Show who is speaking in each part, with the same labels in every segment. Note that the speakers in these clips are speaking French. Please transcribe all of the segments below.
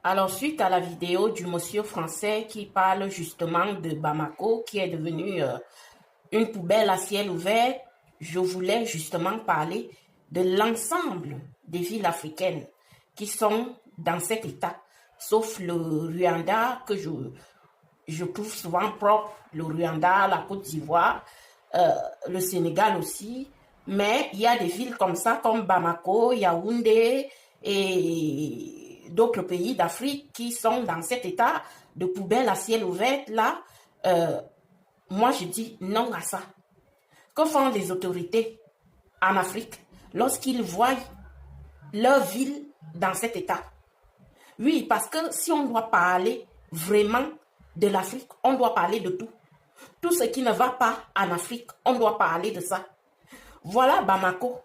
Speaker 1: Alors, suite à la vidéo du monsieur français qui parle justement de Bamako, qui est devenu une poubelle à ciel ouvert, je voulais justement parler de l'ensemble des villes africaines qui sont dans cet état, sauf le Rwanda que je trouve souvent propre, le Rwanda, la Côte d'Ivoire, le Sénégal aussi. Mais il y a des villes comme ça, comme Bamako, Yaoundé et d'autres pays d'Afrique qui sont dans cet état de poubelle à ciel ouvert. Là, moi je dis non à ça. Que font les autorités en Afrique lorsqu'ils voient leur ville dans cet état? Oui, parce que si on doit parler vraiment de l'Afrique, on doit parler de tout. Tout ce qui ne va pas en Afrique, on doit parler de ça. Voilà Bamako.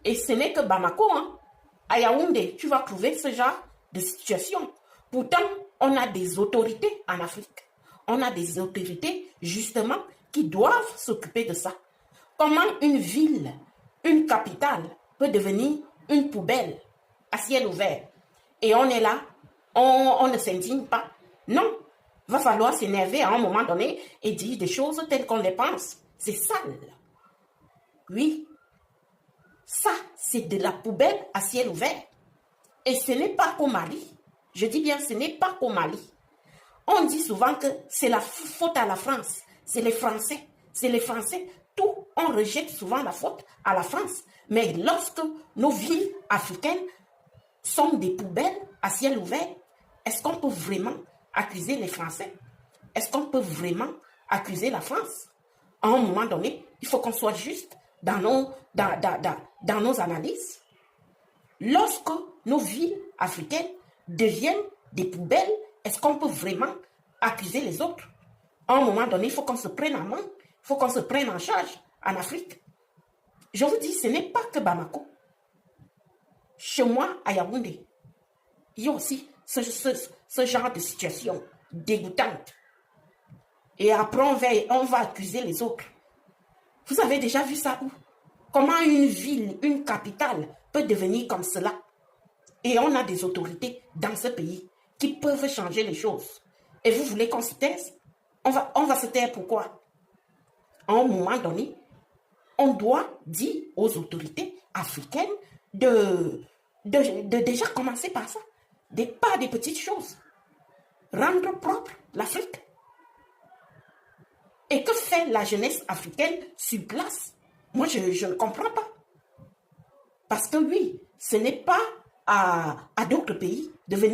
Speaker 1: Et ce n'est que Bamako, hein. À Yaoundé, tu vas trouver ce genre de situation. Pourtant, on a des autorités en Afrique. On a des autorités, justement, qui doivent s'occuper de ça. Comment une ville, une capitale, peut devenir une poubelle à ciel ouvert? Et on est là, on ne s'indigne pas. Non, va falloir s'énerver à un moment donné et dire des choses telles qu'on les pense. C'est sale. Oui, ça, c'est de la poubelle à ciel ouvert. Et ce n'est pas qu'au Mali. Je dis bien, ce n'est pas qu'au Mali. On dit souvent que c'est la faute à la France. C'est les Français. C'est les Français. Tout, on rejette souvent la faute à la France. Mais lorsque nos villes africaines sont des poubelles à ciel ouvert, est-ce qu'on peut vraiment accuser les Français? Est-ce qu'on peut vraiment accuser la France? À un moment donné, il faut qu'on soit juste dans nos analyses. Lorsque nos villes africaines deviennent des poubelles, est-ce qu'on peut vraiment accuser les autres? À un moment donné, il faut qu'on se prenne en main, il faut qu'on se prenne en charge en Afrique. Je vous dis, ce n'est pas que Bamako. Chez moi, à Yaoundé, il y a aussi ce genre de situation dégoûtante. Et après, on va accuser les autres. Vous avez déjà vu ça où? Comment une ville, une capitale peut devenir comme cela? Et on a des autorités dans ce pays qui peuvent changer les choses. Et vous voulez qu'on se taise? On va se taire pourquoi? À un moment donné, on doit dire aux autorités africaines de déjà commencer par ça. Pas des petites choses. Rendre propre l'Afrique. Et que fait la jeunesse africaine sur place? Moi, je ne comprends pas. Parce que oui, ce n'est pas à d'autres pays de venir